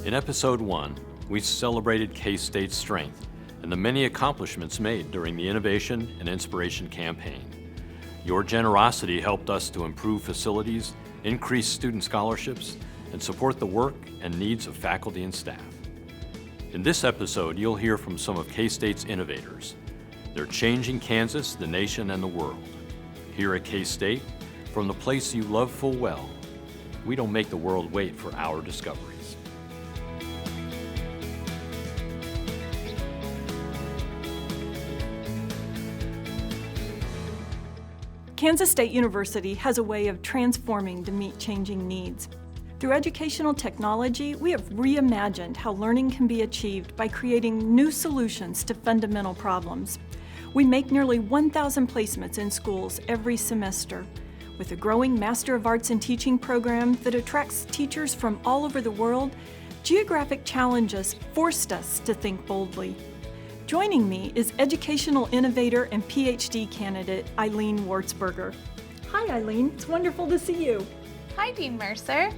In Episode 1, we celebrated K-State's strength and the many accomplishments made during the Innovation and Inspiration campaign. Your generosity helped us to improve facilities, increase student scholarships, and support the work and needs of faculty and staff. In this episode, you'll hear from some of K-State's innovators. They're changing Kansas, the nation, and the world. Here at K-State, from the place you love full well, we don't make the world wait for our discoveries. Kansas State University has a way of transforming to meet changing needs. Through educational technology, we have reimagined how learning can be achieved by creating new solutions to fundamental problems. We make nearly 1,000 placements in schools every semester. With a growing Master of Arts in Teaching program that attracts teachers from all over the world, geographic challenges forced us to think boldly. Joining me is educational innovator and PhD candidate Eileen Wartzberger. Hi Eileen, it's wonderful to see you. Hi Dean Mercer.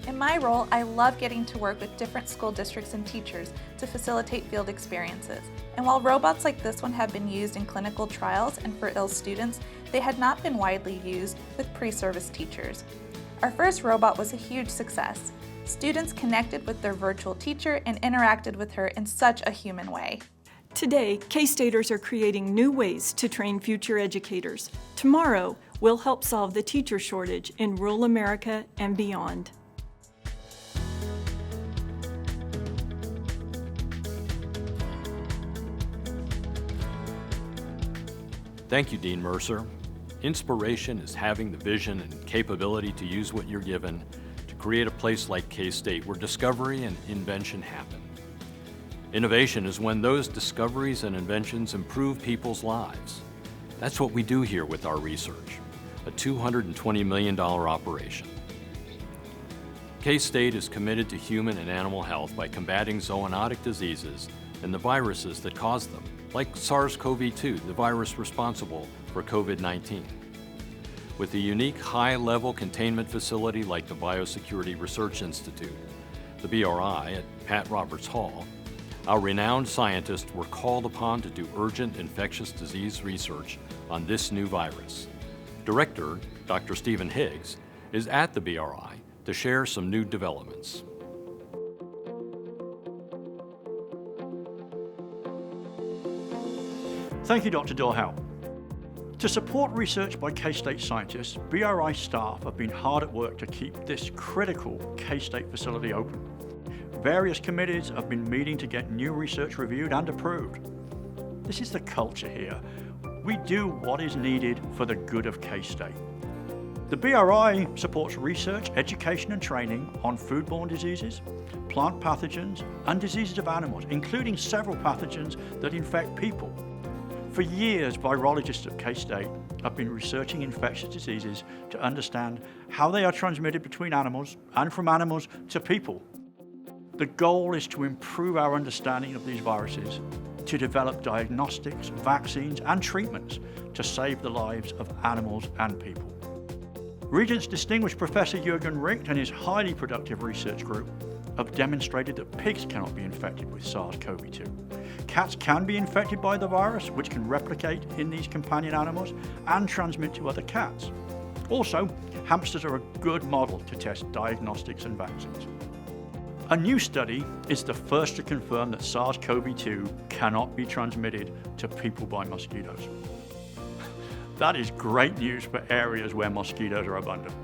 In my role, I love getting to work with different school districts and teachers to facilitate field experiences. And while robots like this one have been used in clinical trials and for ill students, they had not been widely used with pre-service teachers. Our first robot was a huge success. Students connected with their virtual teacher and interacted with her in such a human way. Today, K-Staters are creating new ways to train future educators. Tomorrow, we'll help solve the teacher shortage in rural America and beyond. Thank you, Dean Mercer. Inspiration is having the vision and capability to use what you're given to create a place like K-State where discovery and invention happen. Innovation is when those discoveries and inventions improve people's lives. That's what we do here with our research, a $220 million operation. K-State is committed to human and animal health by combating zoonotic diseases and the viruses that cause them, like SARS-CoV-2, the virus responsible for COVID-19. With a unique high-level containment facility like the Biosecurity Research Institute, the BRI at Pat Roberts Hall, our renowned scientists were called upon to do urgent infectious disease research on this new virus. Director, Dr. Stephen Higgs, is at the BRI to share some new developments. Thank you, Dr. Dorhau. To support research by K-State scientists, BRI staff have been hard at work to keep this critical K-State facility open. Various committees have been meeting to get new research reviewed and approved. This is the culture here. We do what is needed for the good of K-State. The BRI supports research, education and training on foodborne diseases, plant pathogens and diseases of animals, including several pathogens that infect people. For years, virologists at K-State have been researching infectious diseases to understand how they are transmitted between animals and from animals to people. The goal is to improve our understanding of these viruses, to develop diagnostics, vaccines, and treatments to save the lives of animals and people. Regents Distinguished Professor Jürgen Richt and his highly productive research group have demonstrated that pigs cannot be infected with SARS-CoV-2. Cats can be infected by the virus, which can replicate in these companion animals and transmit to other cats. Also, hamsters are a good model to test diagnostics and vaccines. A new study is the first to confirm that SARS-CoV-2 cannot be transmitted to people by mosquitoes. That is great news for areas where mosquitoes are abundant.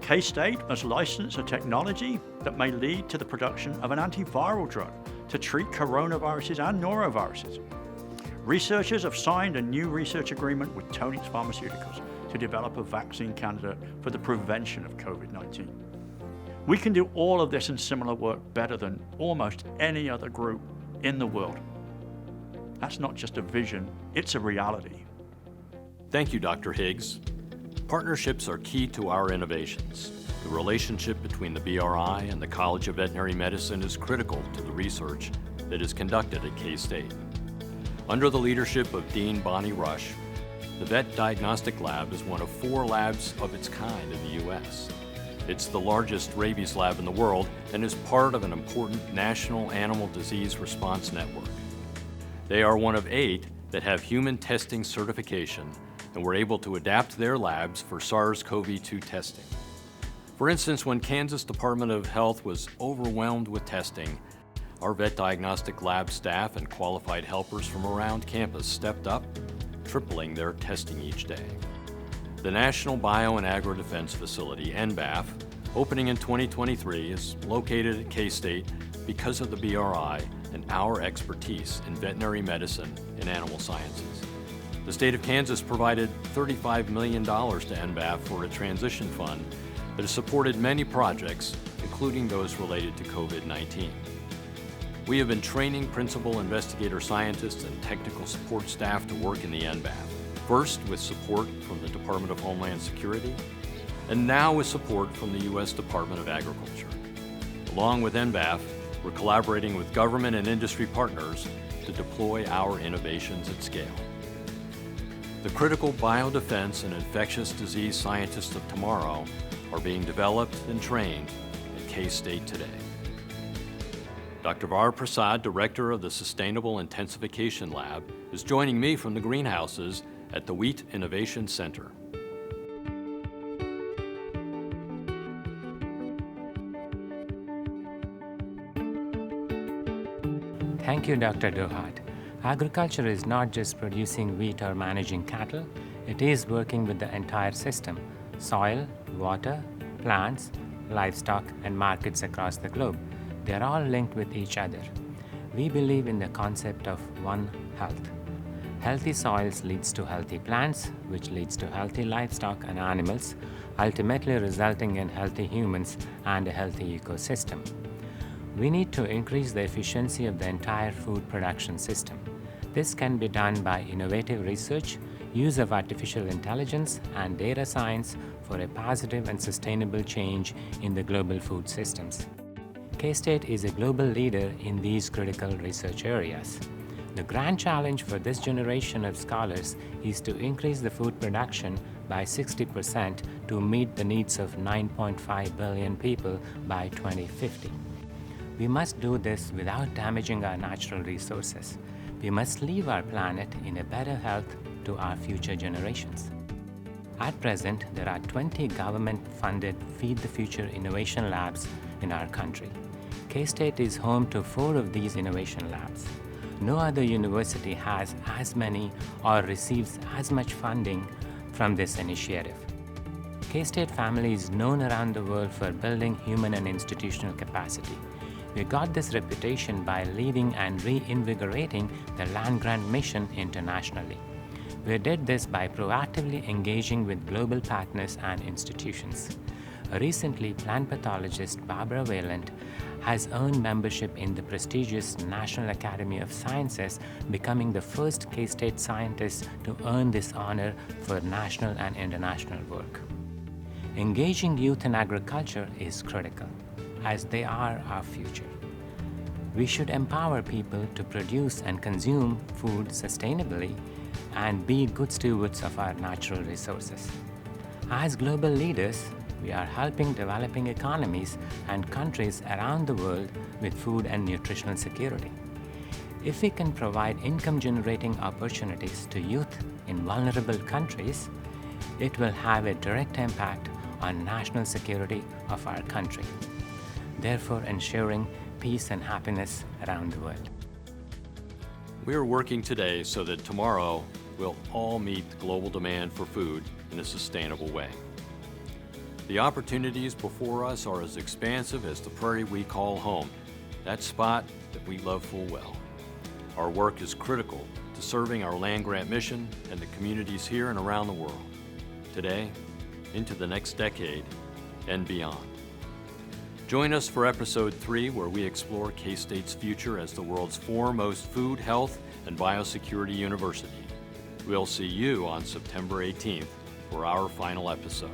K-State has licensed a technology that may lead to the production of an antiviral drug to treat coronaviruses and noroviruses. Researchers have signed a new research agreement with Tonix Pharmaceuticals to develop a vaccine candidate for the prevention of COVID-19. We can do all of this and similar work better than almost any other group in the world. That's not just a vision, it's a reality. Thank you, Dr. Higgs. Partnerships are key to our innovations. The relationship between the BRI and the College of Veterinary Medicine is critical to the research that is conducted at K-State. Under the leadership of Dean Bonnie Rush, the Vet Diagnostic Lab is one of 4 labs of its kind in the U.S. It's the largest rabies lab in the world and is part of an important national animal disease response network. They are one of 8 that have human testing certification and were able to adapt their labs for SARS-CoV-2 testing. For instance, when Kansas Department of Health was overwhelmed with testing, our vet diagnostic lab staff and qualified helpers from around campus stepped up, tripling their testing each day. The National Bio and Agro Defense Facility, NBAF, opening in 2023, is located at K-State because of the BRI and our expertise in veterinary medicine and animal sciences. The state of Kansas provided $35 million to NBAF for a transition fund that has supported many projects, including those related to COVID-19. We have been training principal investigator scientists and technical support staff to work in the NBAF, first with support from the Department of Homeland Security, and now with support from the U.S. Department of Agriculture. Along with NBAF, we're collaborating with government and industry partners to deploy our innovations at scale. The critical biodefense and infectious disease scientists of tomorrow are being developed and trained at K-State today. Dr. Var Prasad, Director of the Sustainable Intensification Lab, is joining me from the greenhouses at the Wheat Innovation Center. Thank you, Dr. Dohat. Agriculture is not just producing wheat or managing cattle, it is working with the entire system: soil, water, plants, livestock, and markets across the globe. They are all linked with each other. We believe in the concept of One Health. Healthy soils leads to healthy plants, which leads to healthy livestock and animals, ultimately resulting in healthy humans and a healthy ecosystem. We need to increase the efficiency of the entire food production system. This can be done by innovative research, use of artificial intelligence, and data science for a positive and sustainable change in the global food systems. K-State is a global leader in these critical research areas. The grand challenge for this generation of scholars is to increase the food production by 60% to meet the needs of 9.5 billion people by 2050. We must do this without damaging our natural resources. We must leave our planet in a better health to our future generations. At present, there are 20 government-funded Feed the Future innovation labs in our country. K-State is home to 4 of these innovation labs. No other university has as many or receives as much funding from this initiative. K-State family is known around the world for building human and institutional capacity. We got this reputation by leading and reinvigorating the land-grant mission internationally. We did this by proactively engaging with global partners and institutions. Recently, plant pathologist Barbara Wayland has earned membership in the prestigious National Academy of Sciences, becoming the first K-State scientist to earn this honor for national and international work. Engaging youth in agriculture is critical, as they are our future. We should empower people to produce and consume food sustainably and be good stewards of our natural resources. As global leaders, we are helping developing economies and countries around the world with food and nutritional security. If we can provide income-generating opportunities to youth in vulnerable countries, it will have a direct impact on national security of our country, therefore ensuring peace and happiness around the world. We are working today so that tomorrow we'll all meet the global demand for food in a sustainable way. The opportunities before us are as expansive as the prairie we call home, that spot that we love full well. Our work is critical to serving our land-grant mission and the communities here and around the world, today, into the next decade, and beyond. Join us for episode 3, where we explore K-State's future as the world's foremost food, health, and biosecurity university. We'll see you on September 18th for our final episode.